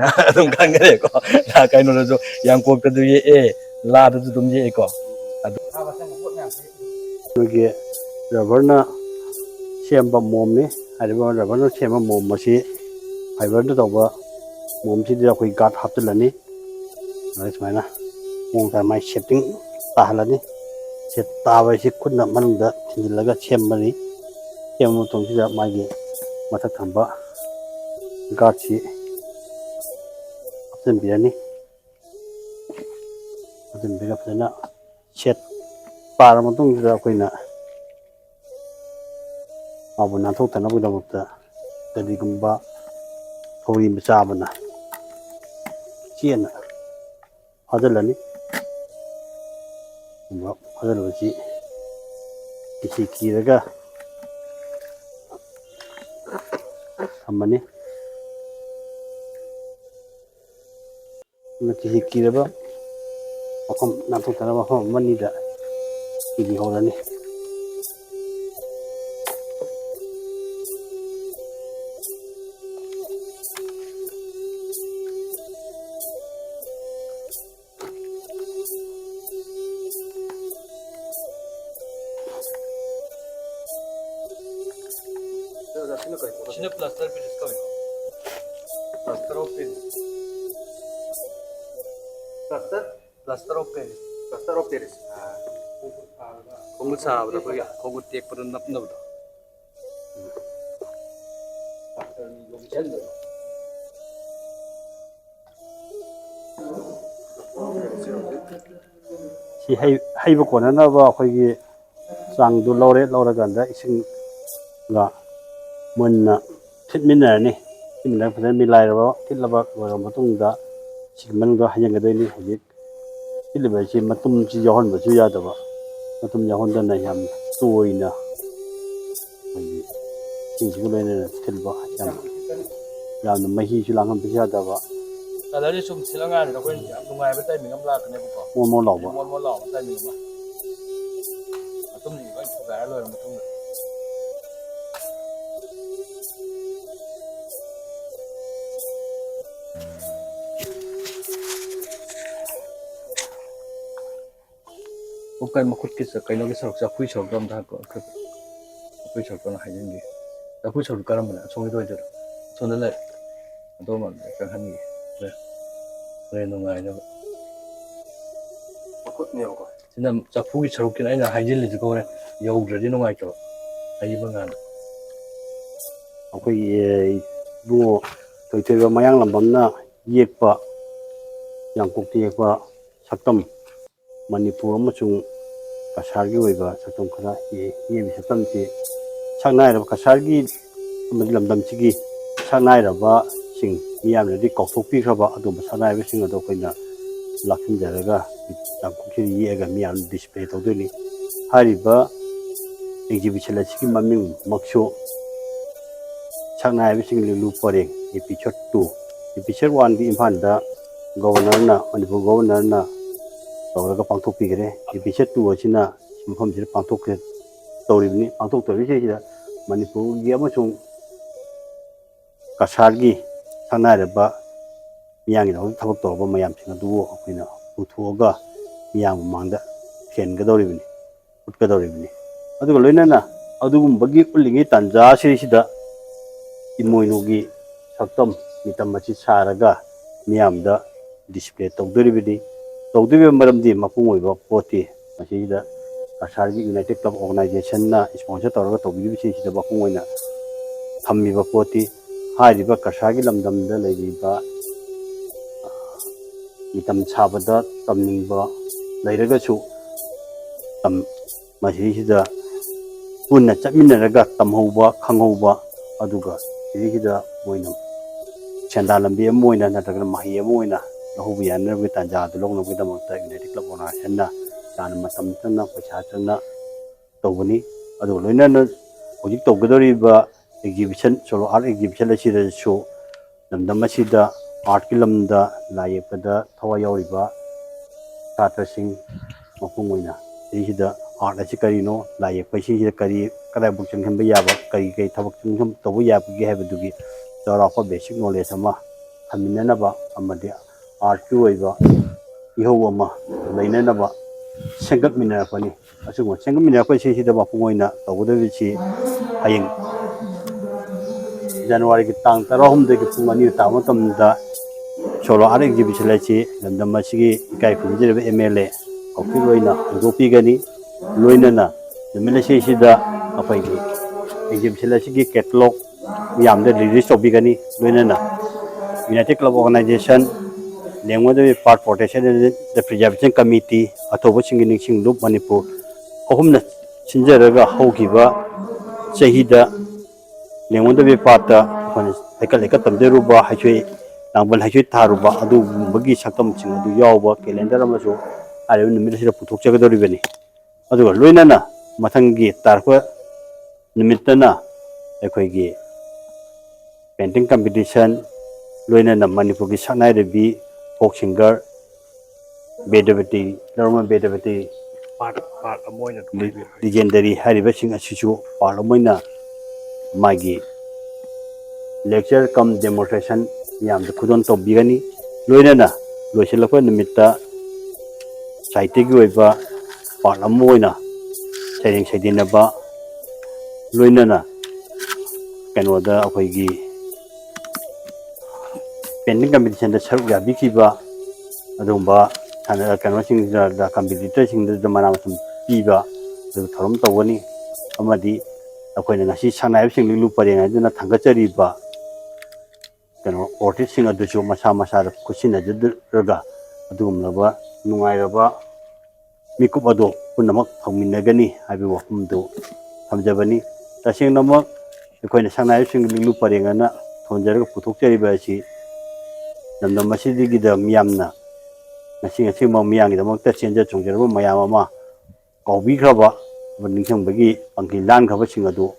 ꯍꯥꯏꯅ ꯑꯗꯨꯝ ꯈꯪꯒꯅꯤꯀꯣ ꯀꯩꯅꯣꯗꯁꯨ ꯌꯥꯡꯀꯣꯛꯇꯁꯨ ꯌꯦꯛꯑꯦ ꯂꯥꯗꯁꯨ ꯑꯗꯨꯝ ꯌꯦꯛꯑꯦꯀꯣ ꯑꯗꯨ ꯑꯩꯈꯣꯏꯒꯤ ꯔꯕꯔꯅ ꯁꯦꯝꯕ ꯃꯣꯝꯅꯤ ꯍꯥꯏꯔꯤꯕ ꯔꯕꯔꯅ ꯁꯦꯝꯕ ꯃꯣꯝ ꯑꯁꯤ ꯐꯥꯏꯕꯔꯗ ꯇꯧꯕ ꯃꯣꯝꯁꯤꯗ ꯑꯩꯈꯣꯏ ꯒꯥꯔꯗ ꯍꯥꯞꯆꯤꯜꯂꯅꯤ ꯑꯗꯨ ꯁꯨꯃꯥꯏꯅ ꯃꯑꯣꯡ ꯇꯥꯅ ꯃꯥꯏ ꯁꯦꯞꯇꯤꯡ ꯇꯥꯍꯜꯂꯅꯤ ꯁꯦꯞ ꯇꯥꯕ ꯍꯥꯏꯁꯤ ꯈꯨꯠꯅ ꯃꯅꯨꯡꯗ ꯊꯤꯟꯖꯤꯜꯂꯒ ꯁꯦꯝꯕꯅꯤ ꯁꯦꯝꯕ ꯃꯇꯝꯁꯤꯗ ꯃꯥꯒꯤ ꯃꯊꯛ ꯊꯪꯕ ꯒꯥꯔꯗꯁꯤ ꯍꯥꯞꯆꯤꯟꯕꯤꯔꯅꯤ ꯍꯥꯞꯆꯤꯟꯕꯤꯔꯒ ꯐꯖꯅ ꯁꯦꯠ ꯄꯥꯔ ꯃꯇꯨꯡꯁꯤꯗ ꯑꯩꯈꯣꯏꯅ ꯃꯥꯕꯨ ꯅꯥꯟꯊꯣꯛꯇꯅꯕꯒꯤꯗꯃꯛꯇ ꯀꯔꯤꯒꯨꯝꯕ ꯊꯧꯔꯤ ꯃꯆꯥ ꯑꯃꯅ ꯆꯦꯅ ꯐꯥꯖꯤꯜꯂꯅꯤ ꯐꯥꯖꯤꯜꯂꯕꯁꯤ ꯀꯤꯁꯤ ꯀꯤꯔꯒ ꯊꯝꯃꯅꯤ ꯀꯤꯁꯤ ꯀꯤꯔꯕ ꯃꯐꯝ ꯅꯥꯟꯊꯣꯛꯇꯅꯕ ꯃꯐꯝ ꯑꯃꯅꯤꯗ ꯀꯤꯕꯤꯍꯧꯔꯅꯤ ꯁꯤꯅ ꯄ꯭ꯂꯥꯁꯇꯔ ꯄꯦꯔꯤꯁ ꯀꯧꯏ plaster of Paris plaster of Paris ꯈꯣꯡꯎꯠ ꯁꯥꯕꯗ ꯑꯩꯈꯣꯏꯒꯤ ꯈꯣꯡꯎꯠ ꯇꯦꯛꯄꯗ ꯅꯞꯅꯕꯗꯣ ꯁꯤ ꯍꯩꯕ ꯀꯣꯟꯅꯅꯕ ꯑꯩꯈꯣꯏꯒꯤ ꯆꯥꯡꯗꯨ ꯂꯧꯔꯦ ꯂꯧꯔꯀꯥꯟꯗ ꯏꯁꯤꯡꯒ ꯃꯨꯟꯅ ꯊꯤꯠꯃꯤꯟꯅꯔꯅꯤ ꯊꯤꯠꯃꯤꯟꯅꯔꯒ ꯐꯖꯅ ꯃꯤꯂꯥꯏꯔꯕ ꯊꯤꯠꯂꯕ ꯂꯣꯏꯔꯕ ꯃꯇꯨꯡꯗ ꯁꯤꯒꯤ ꯃꯅꯨꯡꯗ ꯍꯩꯖꯤꯟꯒꯗꯣꯏꯅꯤ ꯍꯧꯖꯤꯛ ꯊꯤꯠꯂꯤꯕ ꯑꯁꯤ ꯃꯇꯨꯝꯁꯤ ꯌꯥꯎꯍꯟꯕꯁꯨ ꯌꯥꯗꯕ ꯃꯇꯨꯝ ꯌꯥꯎꯍꯟꯗꯅ ꯌꯥꯝ ꯇꯣꯏꯅ ꯑꯩꯈꯣꯏꯒꯤ ꯏꯁꯤꯡꯁꯤꯒ ꯂꯣꯏꯅꯅ ꯊꯤꯠꯄ ꯌꯥꯝꯅ ꯃꯍꯤꯁꯨ ꯂꯥꯡꯍꯟꯕꯁꯨ ꯌꯥꯗꯕ ꯀꯂꯔꯁꯤ ꯁꯨꯝ ꯊꯤꯜꯂꯀꯥꯟꯗ ꯑꯩꯈꯣꯏ ꯌꯥꯝ ꯅꯨꯡꯉꯥꯏꯕ ꯇꯥꯏꯃꯤꯡ ꯑꯃ ꯂꯥꯛꯀꯅꯦꯕꯀꯣ ꯃꯣꯟ ꯃꯣꯟ ꯂꯥꯎꯕ ꯃꯣꯟ ꯃꯣꯟ ꯂꯥꯎꯕ ꯇꯥꯏꯃꯤꯡ ꯑꯃ ꯃꯇꯨꯡꯁꯤ ꯂꯣꯏ ꯊꯨꯒꯥꯏꯔ ꯂꯣꯏꯔ ꯃꯇꯨꯡꯗ ꯀꯩ ꯃꯈꯨꯠꯀꯤ ꯀꯩꯅꯣꯒꯤ ꯁꯔꯨꯛ ꯆꯐꯨꯒꯤ ꯁꯔꯨꯛꯇꯣ ꯑꯝꯇ ꯍꯥꯞꯄꯣ ꯆꯐꯨꯒꯤ ꯁꯔꯨꯛꯇꯣ ꯍꯥꯏꯖꯤꯟꯒꯦ ꯆꯐꯨꯒꯤ ꯁꯔꯨꯛ ꯀꯔꯝꯕꯅꯣ ꯑꯁꯣꯝꯒꯤꯗꯣ ꯑꯣꯏꯗꯣꯏꯔꯣ ꯑꯁꯣꯝꯗ ꯂꯩ ꯑꯗꯣꯝ ꯆꯪꯍꯟꯒꯦ ꯍꯣꯔꯦꯟ ꯅꯨꯡꯉꯥꯏꯅꯕ ꯃꯈꯨꯠꯅꯦꯕꯀꯣ ꯁꯤꯅ ꯆꯐꯨꯒꯤ ꯁꯔꯨꯛꯀꯤꯅ ꯑꯩꯅ ꯍꯥꯏꯖꯤꯜꯂꯤꯁꯤꯀꯣ ꯍꯣꯔꯦꯟ ꯌꯧꯗ꯭ꯔꯗꯤ ꯅꯨꯡꯉꯥꯏꯇꯕ ꯍꯩꯕ ꯀꯥꯟꯗ ꯑꯩꯈꯣꯏꯒꯤ ꯏꯕꯨꯡꯉꯣ ꯊꯣꯏꯊꯣꯏꯕ ꯃꯌꯥꯡꯂꯝꯕꯝꯅ ꯌꯦꯛꯄ ꯌꯥꯡꯀꯣꯛꯇ ꯌꯦꯛꯄ ꯁꯛꯇꯝ ꯃꯅꯤꯄꯨꯔ ꯑꯃꯁꯨꯡ ꯀꯁꯥꯔꯒꯤ ꯑꯣꯏꯕ ꯁꯛꯇꯝ ꯈꯔ ꯌꯦꯛꯏꯕ ꯁꯛꯇꯝꯁꯤ ꯁꯛꯅꯥꯏꯔꯕ ꯀꯁꯥꯔꯒꯤ ꯑꯃꯗꯤ ꯂꯝꯗꯝꯁꯤꯒꯤ ꯁꯛꯅꯥꯏꯔꯕꯁꯤꯡ ꯃꯤꯌꯥꯝꯅꯗꯤ ꯀꯥꯎꯊꯣꯛꯄꯤꯈ꯭ꯔꯕ ꯑꯗꯨꯒꯨꯝꯕ ꯁꯛꯅꯥꯏꯔꯕꯁꯤꯡ ꯑꯗꯣ ꯑꯩꯈꯣꯏꯅ ꯂꯥꯛꯁꯤꯟꯖꯔꯒ ꯌꯥꯡꯀꯣꯛꯁꯤꯗ ꯌꯦꯛꯑꯒ ꯃꯤꯌꯥꯝꯅ ꯗꯤꯁꯄ꯭ꯂꯦ ꯇꯧꯗꯣꯏꯅꯤ ꯍꯥꯏꯔꯤꯕ ꯑꯦꯛꯖꯤꯕꯤꯁꯟ ꯑꯁꯤꯒꯤ ꯃꯃꯤꯡꯃꯛꯁꯨ ꯁꯛꯅꯥꯏꯔꯕꯁꯤꯡ ꯂꯤꯂꯨ ꯄꯔꯦꯡ ꯑꯦꯄꯤꯁꯣꯠ 2 ꯑꯦꯄꯤꯁꯣꯠ 1ꯗꯤ ꯏꯝꯐꯥꯜꯗ ꯒꯕꯔꯅꯔꯅ ꯃꯅꯤꯄꯨꯔ ꯒꯕꯔꯅꯔꯅ ꯇꯧꯔꯒ ꯄꯥꯡꯊꯣꯛꯄꯤꯈ꯭ꯔꯦ ꯑꯦꯄꯤꯁꯣꯠ 2 ꯑꯁꯤꯅ ꯃꯐꯝꯁꯤꯗ ꯇꯧꯔꯤꯕꯅꯤ ꯄꯥꯡꯊꯣꯛꯇꯧꯔꯤꯕꯁꯤꯗ ꯃꯅꯤꯄꯨꯔꯒꯤ ꯑꯃꯁꯨꯡ ꯀꯁꯥꯔꯒꯤ ꯁꯛꯅꯥꯏꯔꯕ ꯃꯤꯌꯥꯝꯒꯤꯗꯃꯛꯇ ꯊꯕꯛ ꯇꯧꯔꯕ ꯃꯌꯥꯝꯁꯤꯡ ꯑꯗꯨꯕꯨ ꯑꯩꯈꯣꯏꯅ ꯄꯨꯊꯣꯛꯑꯒ ꯃꯤꯌꯥꯝ ꯃꯃꯥꯡꯗ ꯊꯦꯟꯒꯗꯧꯔꯤꯕꯅꯤ ꯎꯠꯀꯗꯧꯔꯤꯕꯅꯤ ꯑꯗꯨꯒ ꯂꯣꯏꯅꯅ ꯑꯗꯨꯒꯨꯝꯕꯒꯤ ꯎꯠꯂꯤꯉꯩ ꯇꯥꯟꯖꯥ ꯑꯁꯤꯁꯤꯗ ꯏꯃꯣꯏꯅꯨꯒꯤ ꯁꯛꯇꯝ ꯃꯤꯇꯝ ꯑꯁꯤ ꯁꯥꯔꯒ ꯃꯤꯌꯥꯝꯗ ꯗꯤꯁꯄ꯭ꯂꯦ ꯇꯧꯗꯣꯔꯤꯕꯅꯤ ꯇꯧꯗꯣꯔꯤꯕ ꯃꯔꯝꯗꯤ ꯃꯄꯨꯡ ꯑꯣꯏꯕ ꯄꯣꯠꯇꯤ ꯃꯁꯤꯗ ꯀꯁꯥꯔꯒꯤ ꯌꯨꯅꯥꯏꯇꯦꯠ ꯀ꯭ꯂꯕ ꯑꯣꯔꯒꯅꯥꯏꯖꯦꯁꯟꯅ ꯏꯁꯄꯣꯟꯁꯔ ꯇꯧꯔꯒ ꯇꯧꯕꯤꯔꯤꯕꯁꯤꯡꯁꯤꯗ ꯃꯄꯨꯡ ꯑꯣꯏꯅ ꯊꯝꯃꯤꯕ ꯄꯣꯠꯇꯤ ꯍꯥꯏꯔꯤꯕ ꯀꯁꯥꯔꯒꯤ ꯂꯝꯗꯝꯗ ꯂꯩꯔꯤꯕ ꯃꯤꯇꯝ ꯁꯥꯕꯗ ꯇꯝꯅꯤꯡꯕ ꯂꯩꯔꯒꯁꯨ ꯃꯁꯤꯁꯤꯗ ꯄꯨꯟꯅ ꯆꯠꯃꯤꯟꯅꯔꯒ ꯇꯝꯍꯧꯕ ꯈꯪꯍꯧꯕ ꯑꯗꯨꯒ ꯁꯤꯗꯩꯁꯤꯗ ꯃꯣꯏꯅ ꯁꯦꯟꯗꯥꯟ ꯂꯝꯕꯤ ꯑꯃ ꯑꯣꯏꯅ ꯅꯠꯇ꯭ꯔꯒꯅ ꯃꯍꯩ ꯑꯃ ꯑꯣꯏꯅ ꯂꯧꯍꯧꯕ ꯌꯥꯅꯕꯒꯤ ꯇꯥꯟꯖꯥꯗꯨ ꯂꯧꯅꯕꯒꯤꯗꯃꯛꯇ ꯌꯨꯅꯥꯏꯇꯦꯠ ꯀ꯭ꯂꯕ ꯑꯣꯔꯒꯅꯥꯏꯖꯦꯁꯟꯅ ꯌꯥꯝꯅ ꯃꯇꯝ ꯆꯪꯅ ꯄꯩꯁꯥ ꯆꯪꯅ ꯇꯧꯕꯅꯤ ꯑꯗꯨꯒ ꯂꯣꯏꯅꯅ ꯍꯧꯖꯤꯛ ꯇꯧꯒꯗꯧꯔꯤꯕ ꯑꯦꯛꯖꯤꯕꯤꯁꯟ ꯁꯣꯂꯣ ꯑꯥꯔꯠ ꯑꯦꯛꯖꯤꯕꯤꯁꯟ ꯑꯁꯤꯗꯁꯨ ꯂꯝꯗꯝ ꯑꯁꯤꯗ ꯑꯥꯔꯠꯀꯤ ꯂꯝꯗ ꯂꯥꯏ ꯌꯦꯛꯄꯗ ꯊꯋꯥꯏ ꯌꯥꯎꯔꯤꯕ ꯁꯥꯇ꯭ꯔꯁꯤꯡ ꯃꯄꯨꯡ ꯑꯣꯏꯅ ꯁꯤꯁꯤꯗ ꯑꯥꯔꯠ ꯑꯁꯤ ꯀꯔꯤꯅꯣ ꯂꯥꯏ ꯌꯦꯛꯄ ꯑꯁꯤꯁꯤꯗ ꯀꯗꯥꯏꯐꯥꯎ ꯆꯪꯍꯟꯕ ꯌꯥꯕ ꯀꯔꯤ ꯊꯕꯛ ꯇꯧꯕ ꯌꯥꯕꯒꯦ ꯍꯥꯏꯕꯗꯨꯒꯤ ꯆꯥꯎꯔꯥꯛꯄ ꯕꯦꯁꯤꯛ ꯅꯣꯂꯦꯖ ꯑꯃ ꯊꯝꯃꯤꯟꯅꯅꯕ ꯑꯃꯗꯤ ꯑꯥꯔꯠꯀꯤ ꯑꯣꯏꯕ ꯏꯍꯧ ꯑꯃ ꯂꯩꯅꯅꯕ ꯁꯦꯝꯒꯠꯃꯤꯟꯅꯔꯛꯄꯅꯤ ꯑꯁꯤꯒꯨꯝꯕ ꯁꯦꯝꯒꯠꯃꯤꯟꯅꯔꯛꯄꯁꯤꯗ ꯃꯄꯨꯡ ꯑꯣꯏꯅ ꯇꯧꯒꯗꯧꯔꯤꯕꯁꯤ ꯍꯌꯦꯡ ꯖꯅꯋꯥꯔꯤꯒꯤ ꯇꯥꯡ 12ꯒꯤ ꯄꯨꯡ 2 ꯇꯥꯕ ꯃꯇꯝꯗ ꯁꯣꯂꯣ ꯑꯥꯔꯠ ꯑꯦꯛꯖꯤꯕꯤꯁꯟ ꯑꯁꯤ ꯂꯝꯗꯝ ꯑꯁꯤꯒꯤ ꯏꯀꯥꯏ ꯈꯨꯝꯅꯖꯔꯤꯕ MLA ꯍꯧꯈꯤꯕ ꯍꯧꯗꯣꯛꯄꯤꯒꯅꯤ ꯂꯣꯏꯅꯅ ꯅꯨꯃꯤꯠ ꯑꯁꯤꯁꯤꯗ ꯑꯩꯈꯣꯏꯒꯤ ꯑꯦꯛꯖꯤꯕꯤꯁꯟ ꯑꯁꯤꯒꯤ ꯀꯦꯇꯂꯣꯛ ꯃꯌꯥꯝꯗ ꯔꯤꯂꯤꯁ ꯇꯧꯕꯤꯒꯅꯤ ꯂꯣꯏꯅꯅ united club organisation language part protection and preservation committee ꯑꯊꯧꯕꯁꯤꯡꯒꯤ ꯅꯤꯡꯁꯤꯡ ꯂꯨꯞ ꯃꯅꯤꯄꯨꯔ ꯑꯍꯨꯝꯅ ꯁꯤꯟꯖꯔꯒ ꯍꯧꯈꯤꯕ ꯆꯍꯤꯗ ꯂꯦꯡꯒ꯭ꯋꯦꯖ ꯄꯥꯔꯠꯇ ꯑꯩꯈꯣꯏꯅ ꯂꯩꯀꯠ ꯂꯩꯀꯠ ꯇꯝꯖꯔꯨꯕ ꯍꯩꯁꯣꯏ ꯂꯥꯡꯕꯜ ꯍꯩꯁꯣꯏ ꯊꯥꯔꯨꯕ ꯑꯗꯨꯒꯨꯝꯕꯒꯤ ꯁꯛꯇꯝꯁꯤꯡ ꯑꯗꯨ ꯌꯥꯎꯕ ꯀꯦꯂꯦꯟꯗꯔ ꯑꯃꯁꯨ ꯍꯥꯏꯔꯤꯕ ꯅꯨꯃꯤꯠ ꯑꯁꯤꯗ ꯄꯨꯊꯣꯛꯆꯒꯗꯧꯔꯤꯕꯅꯤ ꯑꯗꯨꯒ ꯂꯣꯏꯅꯅ ꯃꯊꯪꯒꯤ ꯇꯥꯔꯛꯄ ꯅꯨꯃꯤꯠꯇꯅ ꯑꯩꯈꯣꯏꯒꯤ ꯄꯦꯟꯇꯤꯡ ꯀꯝꯄꯤꯇꯤꯁꯟ ꯂꯣꯏꯅꯅ ꯃꯅꯤꯄꯨꯔꯒꯤ ꯁꯛꯅꯥꯏꯔꯕꯤ ꯐꯣꯛ ꯁꯤꯡꯒꯔ ꯕꯦꯗꯕꯇꯤ ꯂꯧꯔꯃ ꯕꯦꯗꯕꯇꯤ ꯄꯥꯔꯠ ꯑꯃ ꯑꯣꯏꯅ ꯑꯗꯨꯝ ꯍꯥꯏꯕꯤꯔꯣ ꯂꯤꯖꯦꯟꯗꯔꯤ ꯍꯥꯏꯔꯤꯕꯁꯤꯡ ꯑꯁꯤꯁꯨ ꯄꯥꯔꯠ ꯑꯃ ꯑꯣꯏꯅ ꯃꯥꯒꯤ ꯂꯦꯛꯆꯔ ꯀꯝ ꯗꯦꯃꯣꯟꯁꯇ꯭ꯔꯦꯁꯟ ꯃꯌꯥꯝꯗ ꯈꯨꯗꯣꯜ ꯇꯧꯕꯤꯒꯅꯤ ꯂꯣꯏꯅꯅ ꯂꯣꯏꯁꯤꯜꯂꯛꯄ ꯅꯨꯃꯤꯠꯇ ꯁꯥꯍꯤꯇ꯭ꯌꯒꯤ ꯑꯣꯏꯕ ꯄꯥꯔꯠ ꯑꯃ ꯑꯣꯏꯅ ꯁꯩꯔꯦꯡ ꯁꯩꯗꯦꯟꯅꯕ ꯂꯣꯏꯅꯅ ꯀꯩꯅꯣꯗ ꯑꯩꯈꯣꯏꯒꯤ ꯄꯦꯟꯇꯤꯡ ꯀꯝꯄꯤꯇꯤꯁꯟꯗ ꯁꯔꯨꯛ ꯌꯥꯕꯤꯈꯤꯕ ꯑꯗꯨꯒꯨꯝꯕ ꯀꯩꯅꯣꯁꯤꯡꯗ ꯀꯝꯄꯤꯇꯤꯇꯔꯁꯤꯡꯗꯨꯗ ꯃꯅꯥ ꯃꯁꯤꯡ ꯄꯤꯕ ꯑꯗꯨꯒ ꯊꯧꯔꯝ ꯇꯧꯒꯅꯤ ꯑꯃꯗꯤ ꯑꯩꯈꯣꯏꯅ ꯉꯁꯤ ꯁꯛꯅꯥꯏꯕꯁꯤꯡ ꯂꯤꯂꯨ ꯄꯔꯦꯡ ꯍꯥꯏꯗꯨꯅ ꯊꯥꯡꯒꯠꯆꯔꯤꯕ ꯀꯩꯅꯣ ꯑꯣꯔꯇꯤꯁꯁꯤꯡ ꯑꯗꯨꯁꯨ ꯃꯁꯥ ꯃꯁꯥꯗ ꯈꯨꯠꯁꯤꯟꯅꯖꯔꯒ ꯑꯗꯨꯒꯨꯝꯂꯕ ꯅꯨꯡꯉꯥꯏꯔꯕ ꯃꯤꯀꯨꯞ ꯑꯗꯨ ꯄꯨꯝꯅꯃꯛ ꯐꯪꯃꯤꯟꯅꯒꯅꯤ ꯍꯥꯏꯕ ꯋꯥꯐꯝꯗꯨ ꯊꯝꯖꯕꯅꯤ ꯇꯁꯦꯡꯅꯃꯛ ꯑꯩꯈꯣꯏꯅ ꯁꯛꯅꯥꯏꯕꯁꯤꯡ ꯂꯤꯂꯨ ꯄꯔꯦꯡ ꯑꯅ ꯊꯣꯟꯖꯔꯒ ꯄꯨꯊꯣꯛꯆꯔꯤꯕ ꯑꯁꯤ ꯂꯝꯗꯝ ꯑꯁꯤꯒꯤꯗ ꯃꯤꯌꯥꯝꯅ ꯉꯁꯤꯃꯛ ꯃꯤꯌꯥꯝꯒꯤꯗꯃꯛꯇ ꯆꯦꯟꯖ ꯆꯣꯡꯖꯔꯕ ꯃꯌꯥꯝ ꯑꯃ ꯀꯥꯎꯕꯤꯈ꯭ꯔꯕ ꯅꯤꯡꯁꯤꯡꯕꯒꯤ ꯄꯟꯈꯤ ꯂꯥꯟꯈ꯭ꯔꯕꯁꯤꯡ ꯑꯗꯨ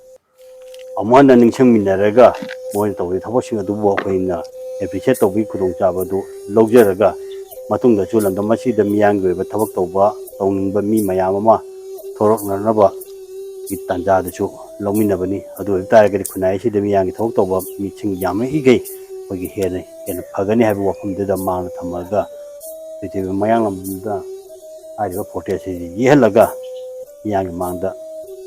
ꯑꯃꯨꯛ ꯍꯟꯅ ꯅꯤꯡꯁꯤꯡꯃꯤꯟꯅꯔꯒ ꯃꯣꯏꯅ ꯇꯧꯔꯤꯕ ꯊꯕꯛꯁꯤꯡ ꯑꯗꯨꯕꯨ ꯑꯩꯈꯣꯏꯅ ꯑꯦꯄ꯭ꯔꯤꯁꯤꯌꯦꯠ ꯇꯧꯕꯒꯤ ꯈꯨꯗꯣꯡꯆꯥꯕ ꯑꯗꯨ ꯂꯧꯖꯔꯒ ꯃꯇꯨꯡꯗꯁꯨ ꯂꯝꯗꯝ ꯑꯁꯤꯗ ꯃꯤꯌꯥꯝꯒꯤ ꯑꯣꯏꯕ ꯊꯕꯛ ꯇꯧꯅꯤꯡꯕ ꯃꯤ ꯃꯌꯥꯝ ꯑꯃ ꯊꯣꯔꯛꯅꯅꯕꯒꯤ ꯇꯥꯟꯖꯥꯗꯨꯁꯨ ꯂꯧꯃꯤꯟꯅꯕꯅꯤ ꯑꯗꯨ ꯑꯣꯏꯕ ꯇꯥꯔꯒꯗꯤ ꯈꯨꯟꯅꯥꯏ ꯑꯁꯤꯗ ꯃꯤꯌꯥꯝꯒꯤ ꯊꯕꯛ ꯇꯧꯕ ꯃꯤꯁꯤꯡ ꯌꯥꯝꯃꯛꯏꯈꯩ ꯑꯩꯈꯣꯏꯒꯤ ꯍꯦꯟꯅ ꯐꯒꯅꯤ ꯍꯥꯏꯕ ꯋꯥꯐꯝꯗꯨꯗ ꯃꯥꯡꯗ ꯊꯝꯃꯒ ꯄ꯭ꯔꯤꯊꯤꯕꯤ ꯃꯌꯥꯡꯂꯝꯗ ꯍꯥꯏꯔꯤꯕ ꯄꯣꯔꯇ꯭ꯔꯦꯠ ꯑꯁꯤ ꯌꯦꯛꯍꯜꯂꯒ ꯃꯤꯌꯥꯝꯒꯤ ꯃꯥꯡꯗ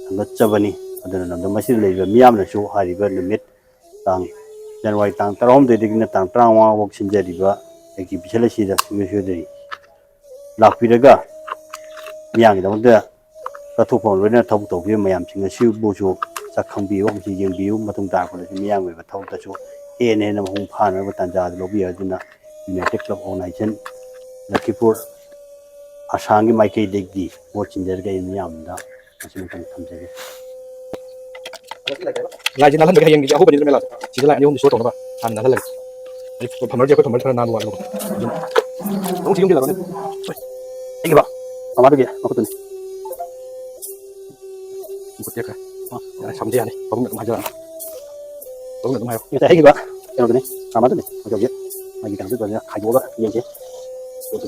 ꯊꯥꯡꯒꯠꯆꯕꯅꯤ ꯑꯗꯨꯅ ꯂꯝꯗꯝ ꯑꯁꯤꯗ ꯂꯩꯔꯤꯕ ꯃꯤꯌꯥꯝꯅꯁꯨ ꯍꯥꯏꯔꯤꯕ ꯅꯨꯃꯤꯠ ꯖꯅꯋꯥꯔꯤ ꯇꯥꯡ 12ꯗꯒꯤꯅ ꯇꯥꯡ 35 ꯐꯥꯎ ꯁꯤꯟꯖꯔꯤꯕ ꯑꯦꯛꯖꯤꯕꯤꯁꯟ ꯑꯁꯤꯗ ꯁꯨꯡꯁꯣꯏ ꯁꯣꯏꯗꯅ ꯂꯥꯛꯄꯤꯔꯒ ꯃꯤꯌꯥꯝꯒꯤꯗꯃꯛꯇ ꯀꯠꯊꯣꯛꯐꯝ ꯂꯣꯏꯅ ꯊꯕꯛ ꯇꯧꯕꯤꯕ ꯃꯌꯥꯝꯁꯤꯡ ꯑꯁꯤꯕꯨꯁꯨ ꯁꯛ ꯈꯪꯕꯤꯌꯨ ꯑꯃꯁꯨꯡ ꯌꯦꯡꯕꯤꯌꯨ ꯃꯇꯨꯡ ꯇꯥꯔꯛꯄꯗꯁꯨ ꯃꯤꯌꯥꯝꯒꯤ ꯑꯣꯏꯕ ꯊꯕꯛꯇꯁꯨ ꯍꯦꯟꯅ ꯃꯄꯨꯡ ꯐꯥꯅꯕ ꯇꯥꯟꯖꯥꯗꯨ ꯂꯧꯕꯤꯌꯨ ꯑꯗꯨꯅ ꯌꯨꯅꯥꯏꯇꯦꯠ ꯀ꯭ꯂꯕ ꯑꯣꯔꯒꯅꯥꯏꯖꯦꯁꯟ ꯂꯛꯈꯤꯄꯨꯔ ꯑꯁꯥꯝꯒꯤ ꯃꯥꯏꯀꯩꯗꯒꯤ ꯚꯣꯠ ꯆꯤꯟꯖꯔꯒ ꯑꯩ ꯃꯤꯌꯥꯝꯗ ꯃꯁꯤꯃꯇꯪ ꯊꯝꯖꯒꯦ ꯂꯥꯏꯁꯤ ꯅꯥꯜꯍꯟꯕꯒꯤ ꯍꯌꯦꯡꯒꯤꯁꯤ ꯑꯍꯧꯕꯅꯤ ꯃꯦꯂꯥ ꯁꯤꯗ ꯂꯥꯏ 2 ꯁꯣ ꯇꯧꯅꯕ ꯍꯥꯟꯅ ꯅꯥꯜꯍꯜꯂꯒꯦ ꯊꯝꯃꯔꯁꯦ ꯑꯩꯈꯣꯏ ꯊꯝꯃꯔ ꯈꯔ ꯅꯥꯟꯕ ꯋꯥꯠꯂꯕ ꯑꯗꯨꯝ ꯊꯤꯌꯨꯝꯁꯤꯜꯂꯕꯅꯤ ꯑꯩꯒꯤꯕ ꯃꯃꯥꯗꯨꯒꯤ ꯃꯈꯨꯠꯇꯨꯅꯤ ꯃꯈꯨꯠ ꯇꯦꯛꯈ꯭ꯔꯦ ꯌꯥꯔꯦ ꯁꯝꯖꯦ ꯌꯥꯅꯤ ꯄꯥꯕꯨꯡꯅ ꯑꯗꯨꯝ ꯍꯥꯏꯖꯔꯛꯑꯅꯤ ꯄꯥꯕꯨꯡꯅ ꯑꯗꯨꯝ ꯍꯥꯏꯔꯣ ꯉꯁꯥꯏ ꯑꯩꯒꯤꯕ ꯀꯩꯅꯣꯗꯨꯅꯤ ꯃꯃꯥꯗꯨꯅꯤ ꯍꯧꯖꯤꯛ ꯃꯥꯒꯤ ꯀꯩꯅꯣꯗꯨꯗ ꯈꯥꯏꯗꯣꯛꯑꯒ ꯌꯦꯡꯁꯦ ꯑꯗꯨ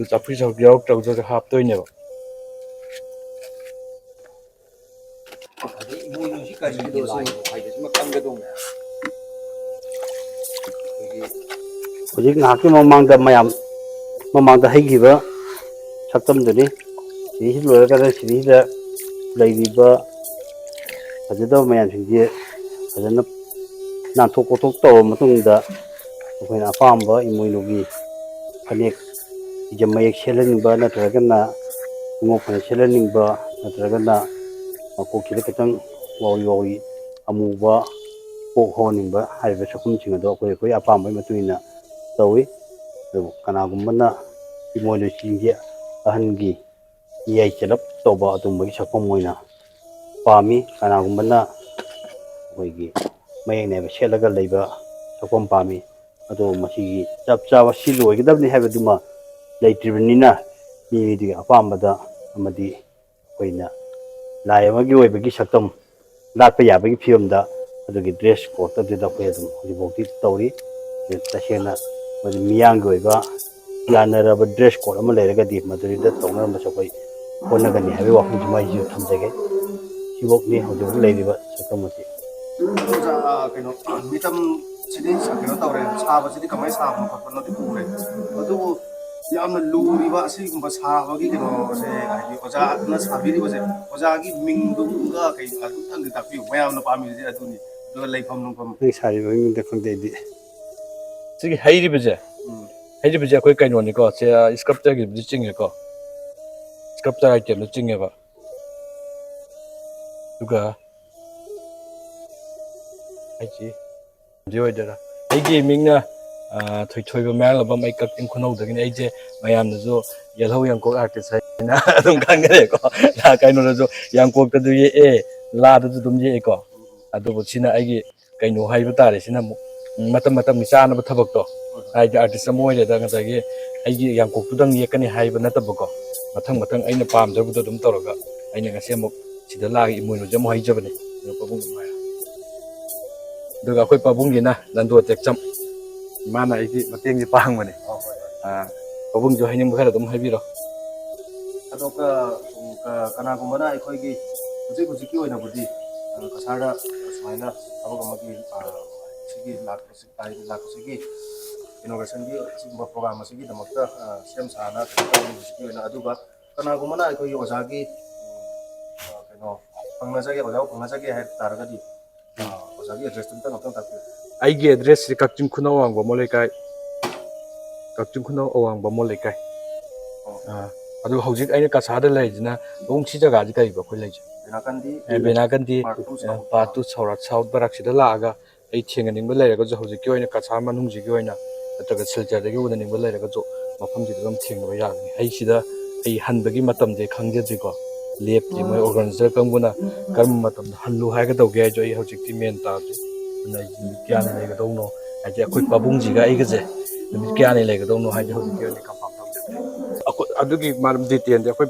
ꯆꯐꯨ ꯆꯐꯨ ꯌꯥꯎꯔꯛꯇ꯭ꯔꯒꯁꯨ ꯍꯥꯞꯇꯣꯏꯅꯦꯕ ꯏꯃꯣꯏꯅꯨꯁꯤ ꯀꯔꯤꯒꯤ ꯂꯥꯏꯅꯣ ꯍꯥꯏꯕꯁꯤꯃ ꯈꯪꯒꯗꯧꯅꯦ ꯍꯧꯖꯤꯛ ꯉꯥꯏꯍꯥꯛꯀꯤ ꯃꯃꯥꯡꯗ ꯍꯩꯈꯤꯕ ꯁꯛꯇꯝꯗꯨꯅꯤ ꯁꯤꯁꯤ ꯂꯣꯏꯔꯀꯥꯟꯗ ꯁꯤꯁꯤꯗ ꯂꯩꯔꯤꯕ ꯐꯖꯗꯕ ꯃꯌꯥꯝꯁꯤꯡꯁꯦ ꯐꯖꯅ ꯅꯥꯟꯊꯣꯛ ꯈꯣꯠꯇꯣꯛ ꯇꯧꯔꯕ ꯃꯇꯨꯡꯗ ꯑꯩꯈꯣꯏꯅ ꯑꯄꯥꯝꯕ ꯏꯃꯣꯏꯅꯨꯒꯤ ꯐꯅꯦꯛ ꯍꯤꯖꯝ ꯃꯌꯦꯛ ꯁꯦꯠꯍꯟꯅꯤꯡꯕ ꯅꯠꯇ꯭ꯔꯒꯅ ꯈꯣꯡꯎꯞ ꯐꯅꯦꯛ ꯁꯦꯠꯍꯟꯅꯤꯡꯕ ꯅꯠꯇ꯭ꯔꯒꯅ ꯃꯀꯣꯛꯁꯤꯗ ꯈꯤꯇꯪ ꯋꯥꯎꯔꯤ ꯑꯃꯨꯕ ꯀꯣꯛ ꯍꯣꯟꯅꯤꯡꯕ ꯍꯥꯏꯔꯤꯕ ꯁꯛꯐꯝꯁꯤꯡ ꯑꯗꯣ ꯑꯩꯈꯣꯏ ꯑꯄꯥꯝꯕꯒꯤ ꯃꯇꯨꯡ ꯏꯟꯅ ꯇꯧꯏ ꯑꯗꯨꯕꯨ ꯀꯅꯥꯒꯨꯝꯕꯅ ꯏꯃꯣꯏꯅꯨꯁꯤꯡꯁꯦ ꯑꯍꯟꯒꯤ ꯏꯌꯥꯏ ꯆꯜꯂꯞ ꯇꯧꯕ ꯑꯗꯨꯝꯕꯒꯤ ꯁꯛꯐꯝ ꯑꯣꯏꯅ ꯄꯥꯝꯃꯤ ꯀꯅꯥꯒꯨꯝꯕꯅ ꯑꯩꯈꯣꯏꯒꯤ ꯃꯌꯦꯛ ꯅꯥꯏꯕ ꯁꯦꯠꯂꯒ ꯂꯩꯕ ꯁꯛꯐꯝ ꯄꯥꯝꯃꯤ ꯑꯗꯣ ꯃꯁꯤꯒꯤ ꯆꯞ ꯆꯥꯕ ꯁꯤ ꯂꯣꯏꯒꯗꯕꯅꯤ ꯍꯥꯏꯕꯗꯨꯃ ꯂꯩꯇ꯭ꯔꯤꯕꯅꯤꯅ ꯃꯤ ꯃꯤꯗꯨꯒꯤ ꯑꯄꯥꯝꯕꯗ ꯑꯃꯗꯤ ꯑꯩꯈꯣꯏꯅ ꯂꯥꯏ ꯑꯃꯒꯤ ꯑꯣꯏꯕꯒꯤ ꯁꯛꯇꯝ ꯂꯥꯠꯄ ꯌꯥꯕꯒꯤ ꯐꯤꯕꯝꯗ ꯑꯗꯨꯒꯤ ꯗ꯭ꯔꯦꯁ ꯀꯣꯗ ꯑꯗꯨꯗ ꯑꯩꯈꯣꯏ ꯑꯗꯨꯝ ꯍꯧꯖꯤꯛꯐꯥꯎꯗꯤ ꯇꯧꯔꯤ ꯇꯁꯦꯡꯅ ꯃꯗꯨ ꯃꯤꯌꯥꯝꯒꯤ ꯑꯣꯏꯕ ꯌꯥꯅꯔꯕ ꯗ꯭ꯔꯦꯁ ꯀꯣꯗ ꯑꯃ ꯂꯩꯔꯒꯗꯤ ꯃꯗꯨꯗ ꯇꯧꯅꯔꯝꯕꯁꯨ ꯑꯩꯈꯣꯏ ꯍꯣꯠꯅꯒꯅꯤ ꯍꯥꯏꯕꯒꯤ ꯋꯥꯐꯝꯁꯤꯃ ꯑꯩꯁꯨ ꯊꯝꯖꯒꯦ ꯁꯤꯐꯧꯅꯤ ꯍꯧꯖꯤꯛ ꯂꯩꯔꯤꯕ ꯁꯛꯇꯝ ꯑꯁꯤ ꯀꯩꯅꯣ ꯃꯤꯇꯝꯁꯤꯗꯤ ꯀꯩꯅꯣ ꯇꯧꯔꯦ ꯁꯥꯕꯁꯤꯗꯤ ꯀꯃꯥꯏꯅ ꯁꯥꯕꯅꯣ ꯈꯣꯠꯄꯅꯣꯗꯤ ꯎꯔꯦ ꯑꯗꯨꯕꯨ ꯌꯥꯝꯅ ꯂꯨꯔꯤꯕ ꯑꯁꯤꯒꯨꯝꯕ ꯁꯥꯕꯒꯤ ꯀꯩꯅꯣꯁꯦ ꯍꯥꯏꯗꯤ ꯑꯣꯖꯥꯅ ꯁꯥꯕꯤꯔꯤꯕꯁꯦ ꯑꯣꯖꯥꯒꯤ ꯃꯤꯡꯗꯨꯒ ꯀꯩ ꯑꯗꯨꯝꯇꯪꯗꯤ ꯇꯥꯛꯄꯤꯌꯨ ꯃꯌꯥꯝꯅ ꯄꯥꯝꯃꯤꯁꯦ ꯑꯗꯨꯅꯤ ꯑꯗꯨꯒ ꯂꯩꯐꯝ ꯅꯨꯡꯐꯝ ꯅꯪ ꯁꯥꯔꯤꯕ ꯃꯤꯡꯗ ꯈꯪꯗꯦ ꯑꯩꯗꯤ ꯁꯤꯒꯤ ꯍꯩꯔꯤꯕꯁꯦ ꯍꯩꯔꯤꯕꯁꯦ ꯑꯩꯈꯣꯏ ꯀꯩꯅꯣꯅꯤꯀꯣ ꯁ꯭ꯀꯜꯞꯆꯔꯒꯤꯕꯨꯗꯤ ꯆꯤꯡꯉꯦꯀꯣ ꯁ꯭ꯀꯜꯞꯆꯔ ꯑꯥꯏꯇꯦꯝꯗ ꯆꯤꯡꯉꯦꯕ ꯑꯗꯨꯒ ꯑꯩꯁꯤ ꯑꯣꯏꯗꯣꯏꯔꯥ ꯑꯩꯒꯤ ꯃꯤꯡꯅ ꯊꯣꯏꯊꯣꯏꯕ ꯃꯌꯥꯡꯂꯝꯕꯝ ꯑꯩ ꯀꯛꯆꯤꯡ ꯈꯨꯅꯧꯗꯒꯤꯅꯤ ꯑꯩꯁꯦ ꯃꯌꯥꯝꯅꯁꯨ ꯌꯦꯜꯍꯧ ꯌꯥꯡꯀꯣꯛ ꯑꯥꯔꯇꯤꯁ ꯍꯥꯏꯅ ꯑꯗꯨꯝ ꯈꯪꯒꯅꯤꯀꯣ ꯀꯩꯅꯣꯗꯁꯨ ꯌꯥꯡꯀꯣꯛꯇꯁꯨ ꯌꯦꯛꯑꯦ ꯂꯥꯗꯁꯨ ꯑꯗꯨꯝ ꯌꯦꯛꯑꯦꯀꯣ ꯑꯗꯨꯕꯨ ꯁꯤꯅ ꯑꯩꯒꯤ ꯀꯩꯅꯣ ꯍꯥꯏꯕ ꯇꯥꯔꯦ ꯁꯤꯅ ꯑꯃꯨꯛ ꯃꯇꯝ ꯃꯇꯝꯒꯤ ꯆꯥꯅꯕ ꯊꯕꯛꯇꯣ ꯍꯥꯏꯗꯤ ꯑꯥꯔꯇꯤꯁ ꯑꯃ ꯑꯣꯏꯔꯦꯗ ꯉꯁꯥꯏꯒꯤ ꯑꯩꯒꯤ ꯌꯥꯡꯀꯣꯛꯇꯨꯗꯪ ꯌꯦꯛꯀꯅꯤ ꯍꯥꯏꯕ ꯅꯠꯇꯕꯀꯣ ꯃꯊꯪ ꯃꯊꯪ ꯑꯩꯅ ꯄꯥꯝꯖꯕꯗꯣ ꯑꯗꯨꯝ ꯇꯧꯔꯒ ꯑꯩꯅ ꯉꯁꯤ ꯑꯃꯨꯛ ꯁꯤꯗ ꯂꯥꯛꯑꯒ ꯏꯃꯣꯏꯅꯨꯁꯦ ꯑꯃꯨꯛ ꯍꯩꯖꯕꯅꯤ ꯄꯥꯕꯨꯡ ꯑꯗꯨꯃꯥꯏꯅ ꯑꯗꯨꯒ ꯑꯩꯈꯣꯏ ꯄꯥꯕꯨꯡꯒꯤꯅ ꯂꯟꯗꯣ ꯇꯦꯛꯆꯝ ꯃꯥꯅ ꯑꯩꯒꯤ ꯃꯇꯦꯡꯁꯦ ꯄꯥꯡꯕꯅꯦ ꯄꯥꯕꯨꯡꯁꯨ ꯍꯩꯅꯤꯡꯕ ꯈꯔ ꯑꯗꯨꯝ ꯍꯥꯏꯕꯤꯔꯣ ꯑꯗꯣ ꯀꯅꯥꯒꯨꯝꯕꯅ ꯑꯩꯈꯣꯏꯒꯤ ꯍꯧꯖꯤꯛꯀꯤ ꯑꯣꯏꯅꯕꯨꯗꯤ ꯀꯁꯥꯔꯗ ꯁꯨꯃꯥꯏꯅ ꯊꯕꯛ ꯑꯃꯒꯤ ꯁꯤꯒꯤ ꯂꯥꯛꯄꯁꯤꯒꯤ ꯏꯅꯣꯒ꯭ꯔꯦꯁꯟꯒꯤ ꯑꯁꯤꯒꯨꯝꯕ ꯄ꯭ꯔꯣꯒ꯭ꯔꯥꯝ ꯑꯁꯤꯒꯤꯗꯃꯛꯇ ꯁꯦꯝ ꯁꯥꯅ ꯀꯩꯅꯣ ꯇꯧꯔꯤ ꯍꯧꯖꯤꯛꯀꯤ ꯑꯣꯏꯅ ꯑꯗꯨꯒ ꯀꯅꯥꯒꯨꯝꯕꯅ ꯑꯩꯈꯣꯏꯒꯤ ꯑꯣꯖꯥꯒꯤ ꯀꯩꯅꯣ ꯐꯪꯅꯖꯒꯦ ꯑꯣꯖꯥꯕꯨ ꯐꯪꯅꯖꯒꯦ ꯍꯥꯏ ꯇꯥꯔꯒꯗꯤ ꯑꯣꯖꯥꯒꯤ ꯑꯦꯗ꯭ꯔꯦꯁꯇꯨ ꯑꯃꯨꯛꯇꯪ ꯇꯥꯛꯄꯤꯌꯨ ꯑꯩꯒꯤ ꯑꯦꯗ꯭ꯔꯦꯁꯁꯤ ꯀꯛꯆꯤꯡ ꯈꯨꯅꯧ ꯑꯋꯥꯡ ꯕꯥꯃꯣꯟ ꯂꯩꯀꯥꯏ ꯀꯛꯆꯤꯡ ꯈꯨꯅꯧ ꯑꯋꯥꯡ ꯕꯥꯃꯣꯟ ꯂꯩꯀꯥꯏ ꯑꯗꯨꯒ ꯍꯧꯖꯤꯛ ꯑꯩꯅ ꯀꯁꯥꯔꯗ ꯂꯩꯔꯤꯁꯤꯅ ꯄꯥꯕꯨꯡ ꯁꯤ ꯖꯒꯥꯁꯤ ꯀꯔꯤꯕ ꯑꯩꯈꯣꯏ ꯂꯩꯁꯦ ꯕꯦꯅꯥꯀꯟꯗꯤ ꯕꯦꯅꯥꯒꯟꯗꯤ ꯄꯥꯔꯠ 2 ꯄꯥꯔꯠ 2 ꯁꯥꯎꯠ ꯕꯔꯥꯛꯁꯤꯗ ꯂꯥꯛꯑꯒ ꯑꯩ ꯊꯦꯡꯅꯅꯤꯡꯕ ꯂꯩꯔꯒꯁꯨ ꯍꯧꯖꯤꯛꯀꯤ ꯑꯣꯏꯅ ꯀꯁꯥꯔ ꯃꯅꯨꯡꯁꯤꯒꯤ ꯑꯣꯏꯅ ꯅꯠꯇ꯭ꯔꯒ ꯁꯤꯜꯆꯔꯗꯒꯤ ꯎꯅꯅꯤꯡꯕ ꯂꯩꯔꯒꯁꯨ ꯃꯐꯝꯁꯤꯗ ꯑꯗꯨꯝ ꯊꯦꯡꯅꯕ ꯌꯥꯒꯅꯤ ꯑꯩꯁꯤꯗ ꯑꯩ ꯍꯟꯕꯒꯤ ꯃꯇꯝꯁꯦ ꯈꯪꯖꯗ꯭ꯔꯤꯀꯣ ꯂꯦꯞꯇ꯭ꯔꯤ ꯃꯣꯏ ꯑꯣꯔꯒꯅꯥꯏꯖꯔ ꯀꯥꯡꯕꯨꯅ ꯀꯔꯝꯕ ꯃꯇꯝꯗ ꯍꯜꯂꯨ ꯍꯥꯏꯒꯗꯧꯒꯦ ꯍꯥꯏꯁꯨ ꯑꯩ ꯍꯧꯖꯤꯛꯇꯤ ꯃꯦꯟ ꯇꯥꯗ꯭ꯔꯤ ꯑꯗꯨꯅ ꯑꯩ ꯅꯨꯃꯤꯠ ꯀꯌꯥꯅꯤ ꯂꯩꯒꯗꯧꯅꯣ ꯍꯥꯏꯗꯤ ꯑꯩꯈꯣꯏ ꯄꯥꯕꯨꯡꯁꯤꯒ ꯑꯩꯒꯁꯦ ꯅꯨꯃꯤꯠ ꯀꯌꯥꯅꯤ ꯂꯩꯒꯗꯧꯅꯣ ꯍꯥꯏꯗꯤ ꯍꯧꯖꯤꯛꯀꯤ ꯑꯣꯏꯅ ꯀꯟꯐꯥꯔꯝ ꯇꯧꯖꯗ꯭ꯔꯤ ꯑꯗꯨꯒꯤ ꯗꯤꯇꯦꯜꯗꯤ ꯑꯩꯈꯣꯏ